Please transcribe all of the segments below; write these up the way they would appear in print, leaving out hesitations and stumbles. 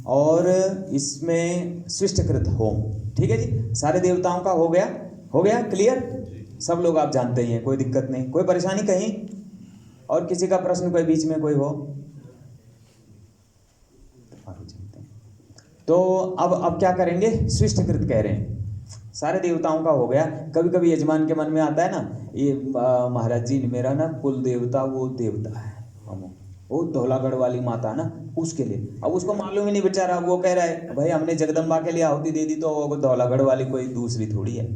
और इसमें सृष्टिकृत होम। ठीक है जी, सारे देवताओं का हो गया क्लियर। सब लोग आप जानते ही हैं, कोई दिक्कत नहीं, कोई परेशानी कहीं और किसी का प्रश्न कोई बीच में कोई हो तो आगे चलते हैं। तो अब क्या करेंगे, सृष्टिकृत कह रहे हैं, सारे देवताओं का हो गया। कभी कभी यजमान के मन में आता है ना, ये महाराज जी मेरा ना कुल देवता वो देवता है, वो धौलागढ़ वाली माता ना, उसके लिए। अब उसको मालूम ही नहीं बेचारा, वो कह रहा है भाई हमने जगदम्बा के लिए आहुति दे दी तो वो धौलागढ़ वाली कोई दूसरी थोड़ी है,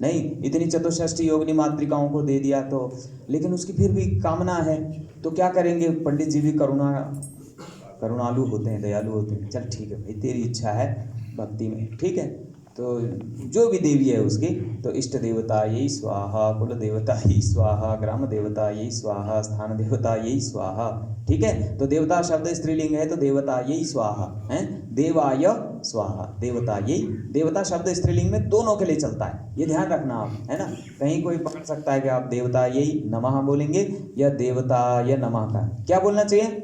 नहीं इतनी चतुष्षष्ठी योगिनी मातृकाओं को दे दिया तो, लेकिन उसकी फिर भी कामना है। तो क्या करेंगे, पंडित जी भी करुणालु होते हैं, दयालु होते हैं। चल ठीक है भाई, तेरी इच्छा है भक्ति में, ठीक है। तो जो भी देवी है उसकी, तो इष्ट देवता यही स्वाहा, कुल देवता यही स्वाहा, ग्राम देवता यही स्वाहा, स्थान देवता यही स्वाहा। ठीक है, तो देवता शब्द स्त्रीलिंग है तो देवता यही स्वाहा है, देवाय स्वाहा, देवता यही। देवता शब्द स्त्रीलिंग में दोनों के लिए चलता है, ये ध्यान रखना आप, है ना। कहीं कोई पकड़ सकता है कि आप देवता यही नमः बोलेंगे या देवता या नमः का क्या बोलना चाहिए,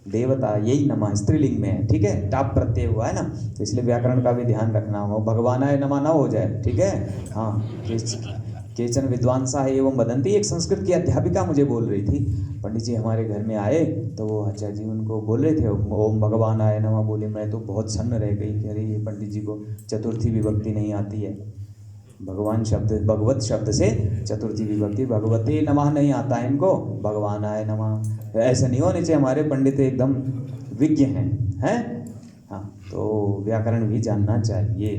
देवता यही नमः स्त्रीलिंग में है। ठीक है, टाप प्रत्यय हुआ है ना, तो इसलिए व्याकरण का भी ध्यान रखना हो, भगवानाय नमः ना हो जाए। ठीक है, हाँ। केचन विद्वांसा है एवं वदंती, एक संस्कृत की अध्यापिका मुझे बोल रही थी, पंडित जी हमारे घर में आए तो वो अच्छा जी उनको बोल रहे थे ओम भगवानाय नमः बोले, मैं तो बहुत छन्न रह गई, कह रही है पंडित जी को चतुर्थी विभक्ति नहीं आती है, भगवान शब्द भगवत शब्द से चतुर्थी विभक्ति, भगवते नमः नहीं आता है इनको, भगवानाय नमः। ऐसा नहीं होने चाहिए, हमारे पंडित एकदम विज्ञ हैं हाँ, तो व्याकरण भी जानना चाहिए।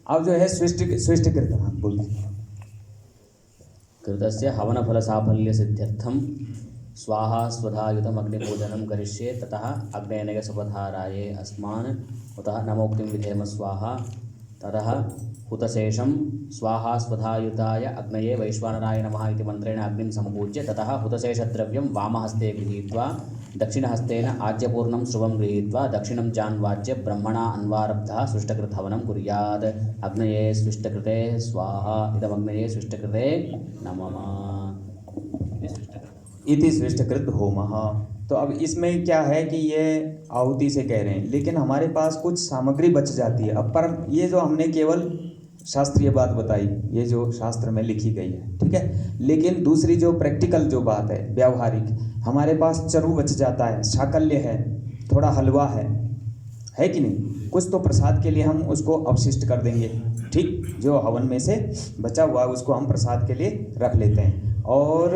अब जो है सृष्टिकृत, हाँ बोल। कृतस्य हवनफल साफल्य सिद्ध्यर्थम स्वाहा स्वधायुतम अग्निपूजनम करिष्ये ततः अग्नेनय सुपधाराये अस्मान् उतः नमोक्तिं विधेम स्वाहा ततः हुतशेषं स्वाहा स्वधायुताय अग्नये वैश्वानराय नमः इति मंत्रेण अग्निं समपूज्य ततः हुतशेषद्रव्यं वामहस्ते गृहीत्वा दक्षिणहस्तेन आज्यपूर्णं स्रुवं गृहीत्वा दक्षिणं जान्वाज्य ब्रह्मणा अन्वारब्धः सृष्टकृतहवनं कुर्यात्। अग्नये सृष्टकृते स्वाहा इदमग्नये सृष्टकृते नमः इति सृष्टकृत होमः। तो अब इसमें क्या है कि ये आहुति से कह रहे हैं, लेकिन हमारे पास कुछ सामग्री बच जाती है। अब पर ये जो हमने केवल शास्त्रीय बात बताई, ये जो शास्त्र में लिखी गई है, ठीक है, लेकिन दूसरी जो प्रैक्टिकल जो बात है व्यावहारिक, हमारे पास चरु बच जाता है, साकल्य है, थोड़ा हलवा है कि नहीं, कुछ तो प्रसाद के लिए हम उसको अवशिष्ट कर देंगे। ठीक, जो हवन में से बचा हुआ उसको हम प्रसाद के लिए रख लेते हैं। और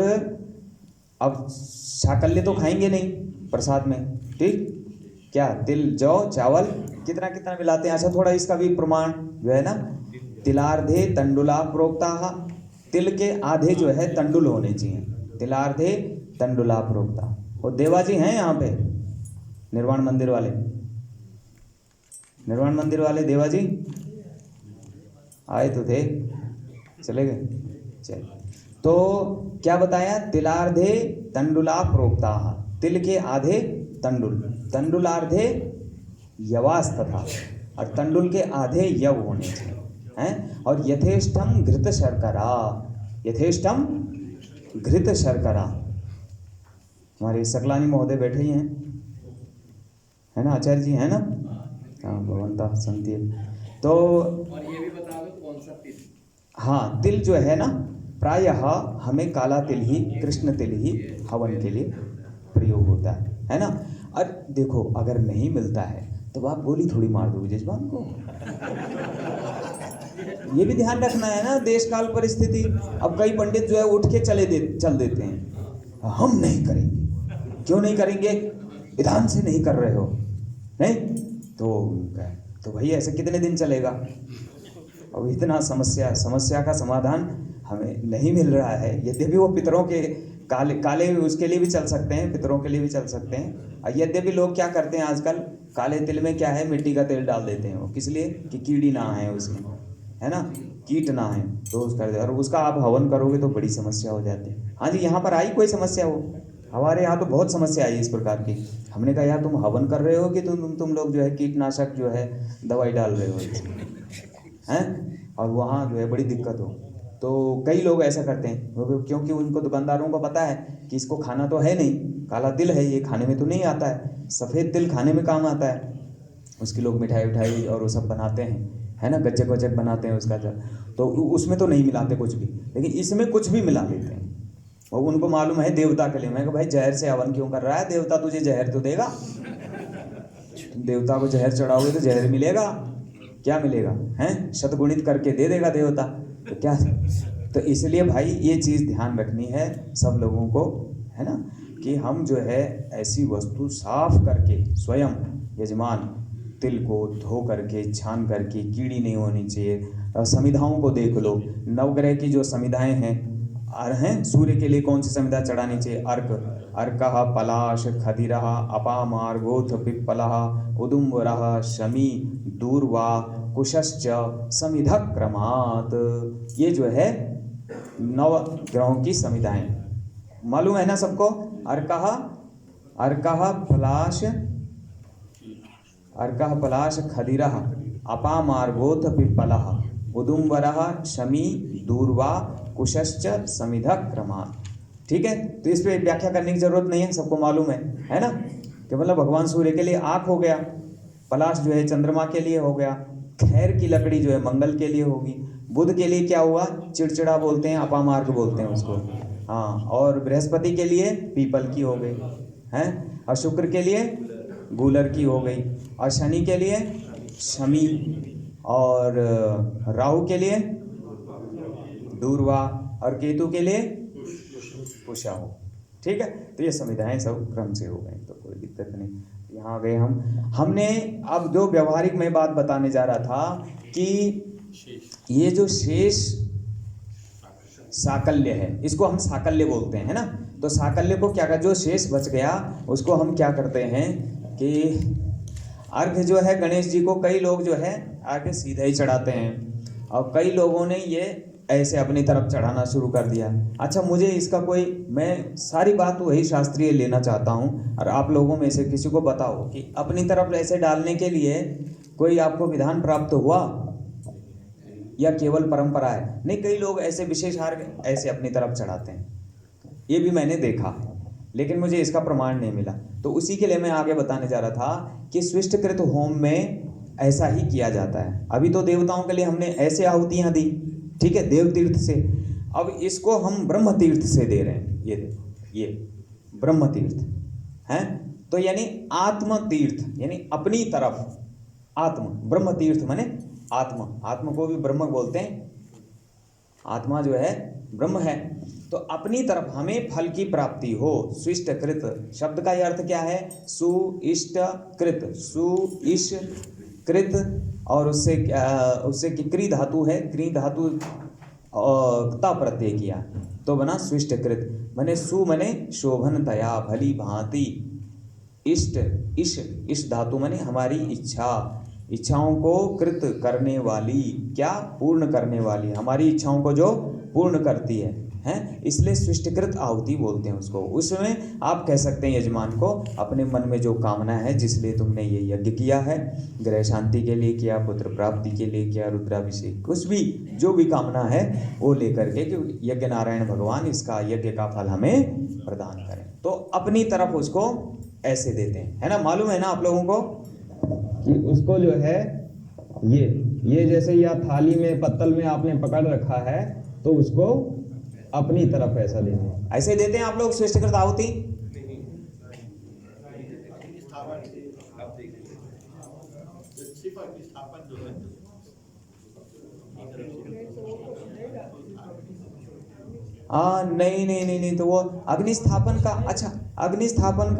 अब साकल्य तो खाएंगे नहीं प्रसाद में, ठीक, क्या तिल जौ चावल कितना कितना मिलाते हैं। अच्छा, थोड़ा इसका भी प्रमाण जो है ना, तिलार्धे तंडुला प्रोक्ता, तिल के आधे जो है तंडुल होने चाहिए, तिलार्धे तंडुला प्रोक्ता। और देवा जी हैं यहाँ पे, निर्वाण मंदिर वाले देवा जी आए तो थे, चले गए, चल। तो क्या बताया, तिलार्धे तंडुला प्रोक्ता, तिल के आधे तंडुल, तंडुलार्धे यवास तथा, और तंडुल के आधे यव होने चाहिए हैं। और यथेष्टम घृत शर्करा, यथेष्टम घृत शर्करा। हमारे सकलानी महोदय बैठे ही हैं, है ना, आचार्य जी है ना, हाँ भगवंता संति। तो और ये भी बता दो कौन सा तिल। हाँ, तिल जो है ना, प्रायः हमें काला तिल ही, कृष्ण तिल ही हवन के लिए प्रयोग होता है ना। और देखो अगर नहीं मिलता है तो आप गोली थोड़ी मार दोगे जजमान को, ये भी ध्यान रखना है ना, देश काल परिस्थिति। अब कई पंडित जो है उठ के चल देते हैं, हम नहीं करेंगे। क्यों नहीं करेंगे, विधान से नहीं कर रहे हो, नहीं तो भाई ऐसे कितने दिन चलेगा। अब इतना समस्या का समाधान हमें नहीं मिल रहा है। यद्यपि वो पितरों के काले उसके लिए भी चल सकते हैं, पितरों के लिए भी चल सकते हैं। यद्यपि लोग क्या करते हैं आजकल, काले तिल में क्या है, मिट्टी का तेल डाल देते हैं वो, किस लिए कि कीड़ी ना है उसमें, है ना, कीट ना है, तो और उसका आप हवन करोगे तो बड़ी समस्या हो जाती है। हाँ जी, यहाँ पर आई कोई समस्या हो, हमारे यहाँ तो बहुत समस्या आई इस प्रकार की। हमने कहा यार तुम हवन कर रहे हो कि तुम लोग जो है कीटनाशक जो है दवाई डाल रहे हो इसमें, हैं, और वहाँ जो है बड़ी दिक्कत हो। तो कई लोग ऐसा करते हैं क्योंकि उनको दुकानदारों को पता है कि इसको खाना तो है नहीं, काला तिल है, ये खाने में तो नहीं आता है, सफ़ेद तिल खाने में काम आता है। उसकी लोग मिठाई उठाई और वो सब बनाते हैं, है ना, गज्जक वज्जक बनाते हैं उसका, तो उसमें तो नहीं मिलाते कुछ भी, लेकिन इसमें कुछ भी मिला लेते हैं। और उनको मालूम है देवता के लिए। मैं कहा भाई जहर से हवन क्यों कर रहा है, देवता तुझे जहर तो देगा, देवता को जहर चढ़ाओगे तो जहर मिलेगा, क्या मिलेगा, हैं, शतगुणित करके दे देगा देवता, तो क्या। तो इसलिए भाई ये चीज़ ध्यान रखनी है सब लोगों को, है ना, कि हम जो है ऐसी वस्तु साफ करके स्वयं यजमान तिल को धो करके छान करके, कीड़ी नहीं होनी चाहिए। समिधाओं को देख लो, नवग्रह की जो समिधाएं हैं, सूर्य के लिए कौन सी समिधा चढ़ानी चाहिए, अर्कः पलाश खदिरः अपामार्गोथ पिप्पलः उदुम्बरः शमी दूर्वा कुशश्च समिधा क्रमात्। ये जो है नव ग्रहों की समिधाएं मालूम है ना सबको। अर्कः पलाश खदिरः अपामार्गोथ पिप्पलः उदुम्बरः शमी दूर्वा कुशश्च समिधा क्रमात्। ठीक है, तो इस पे व्याख्या करने की जरूरत नहीं है, सबको मालूम है ना, कि मतलब भगवान सूर्य के लिए आँख हो गया, पलाश जो है चंद्रमा के लिए हो गया, खैर की लकड़ी जो है मंगल के लिए होगी, बुध के लिए क्या हुआ, चिड़चिड़ा बोलते हैं, अपामार्ग बोलते हैं उसको, हाँ, और बृहस्पति के लिए पीपल की हो गई, हैं, और शुक्र के लिए गूलर की हो गई, और शनि के लिए शमी, और राहु के लिए दूर्वा, और केतु के लिए कुशा हो। ठीक है, तो ये समिधाएं सब क्रम से हो गई, तो कोई दिक्कत नहीं। यहाँ आ गए हमने अब जो व्यवहारिक में बात बताने जा रहा था कि ये जो शेष साकल्य है, इसको हम साकल्य बोलते हैं, है ना। तो साकल्य को क्या कर, जो शेष बच गया उसको हम क्या करते हैं कि अर्घ्य जो है गणेश जी को कई लोग जो है आगे सीधे ही चढ़ाते हैं, और कई लोगों ने ये ऐसे अपनी तरफ चढ़ाना शुरू कर दिया। अच्छा, मुझे इसका कोई, मैं सारी बात वही शास्त्रीय लेना चाहता हूँ, और आप लोगों में से किसी को बताओ कि अपनी तरफ ऐसे डालने के लिए कोई आपको विधान प्राप्त हुआ या केवल परंपरा है। नहीं, कई लोग ऐसे विशेष हार ऐसे अपनी तरफ चढ़ाते हैं, ये भी मैंने देखा, लेकिन मुझे इसका प्रमाण नहीं मिला। तो उसी के लिए मैं आगे बताने जा रहा था कि स्विष्टकृत होम में ऐसा ही किया जाता है। अभी तो देवताओं के लिए हमने ऐसे आहुतियाँ दी, ठीक है, देव तीर्थ से, अब इसको हम ब्रह्म तीर्थ से दे रहे हैं। ये देखो, ये ब्रह्म तीर्थ हैं, तो यानी आत्म तीर्थ, यानी अपनी तरफ आत्म, ब्रह्म तीर्थ माने आत्मा, आत्मा को भी ब्रह्म बोलते हैं, आत्मा जो है ब्रह्म है, तो अपनी तरफ हमें फल की प्राप्ति हो। स्विष्टकृत शब्द का अर्थ क्या है, सुइष्टकृत, सुइष्टकृत, और उससे की क्री धातु है, क्री धातु ता प्रत्यय किया तो बना स्विष्टकृत, माने सु माने शोभनतया, भली भांति, इष्ट, इष्ट धातु माने हमारी इच्छा, इच्छाओं को कृत करने वाली, क्या, पूर्ण करने वाली, हमारी इच्छाओं को जो पूर्ण करती है, हैं, इसलिए सृष्टिकृत आहुति बोलते हैं उसको। उसमें आप कह सकते हैं यजमान को अपने मन में जो कामना है, जिसलिए तुमने ये यज्ञ किया है, ग्रह शांति के लिए किया, पुत्र प्राप्ति के लिए किया, रुद्राभिषेक, कुछ भी जो भी कामना है वो लेकर के कि यज्ञ नारायण भगवान इसका यज्ञ का फल हमें प्रदान करें, तो अपनी तरफ उसको ऐसे देते हैं, है ना। मालूम है ना आप लोगों को कि उसको जो है ये जैसे या थाली में पत्तल में आपने पकड़ रखा है, तो उसको अपनी तरफ ऐसा देते हैं, ऐसे देते हैं आप लोग स्विष्टकृत आहुति। नहीं, तो वो अग्निस्थापन का, अच्छा अग्निस्थापन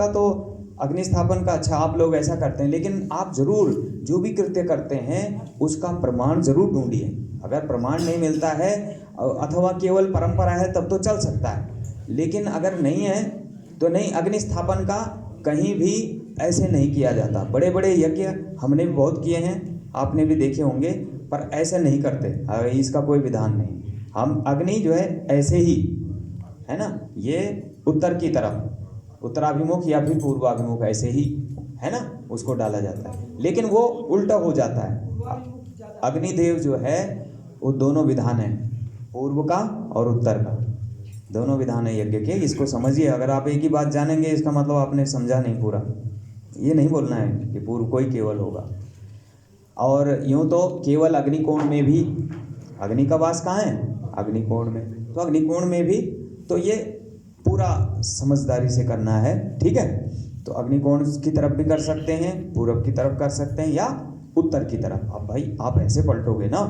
का अच्छा आप लोग ऐसा करते हैं, लेकिन आप जरूर जो भी कृत्य करते हैं उसका प्रमाण जरूर ढूंढिए। अगर प्रमाण नहीं मिलता है अथवा केवल परंपरा है तब तो चल सकता है, लेकिन अगर नहीं है तो नहीं। अग्निस्थापन का कहीं भी ऐसे नहीं किया जाता। बड़े बड़े यज्ञ हमने भी बहुत किए हैं, आपने भी देखे होंगे, पर ऐसे नहीं करते, इसका कोई विधान नहीं। हम अग्नि जो है ऐसे ही, है ना, ये उत्तर की तरफ, उत्तराभिमुख या फिर पूर्वाभिमुख ऐसे ही, है ना, उसको डाला जाता है, लेकिन वो उल्टा हो जाता है। अग्निदेव जो है वो दोनों विधान है, पूर्व का और उत्तर का, दोनों विधान है यज्ञ के। इसको समझिए, अगर आप एक ही बात जानेंगे इसका मतलब आपने समझा नहीं पूरा। ये नहीं बोलना है कि पूर्व को ही केवल होगा। और यूँ तो केवल अग्निकोण में भी, अग्नि का वास कहाँ है? अग्निकोण में। तो अग्निकोण में भी तो ये पूरा समझदारी से करना है, ठीक है। तो अग्निकोण की तरफ भी कर सकते हैं, पूर्व की तरफ कर सकते हैं, या उत्तर की तरफ। अब भाई आप ऐसे पलटोगे ना,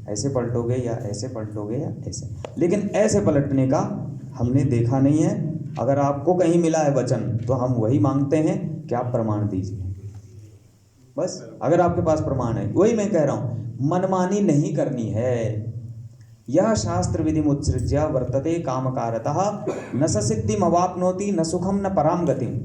ऐसे पलटोगे या ऐसे पलटोगे या ऐसे, लेकिन ऐसे पलटने का हमने देखा नहीं है। अगर आपको कहीं मिला है वचन तो हम वही मांगते हैं कि आप प्रमाण दीजिए, बस। अगर आपके पास प्रमाण है, वही मैं कह रहा हूँ, मनमानी नहीं करनी है। यह शास्त्र विधि मुत्सृज्य वर्तते कामकारतः न स सिद्धिम अवाप्नोति न सुखम न पराम गतिम।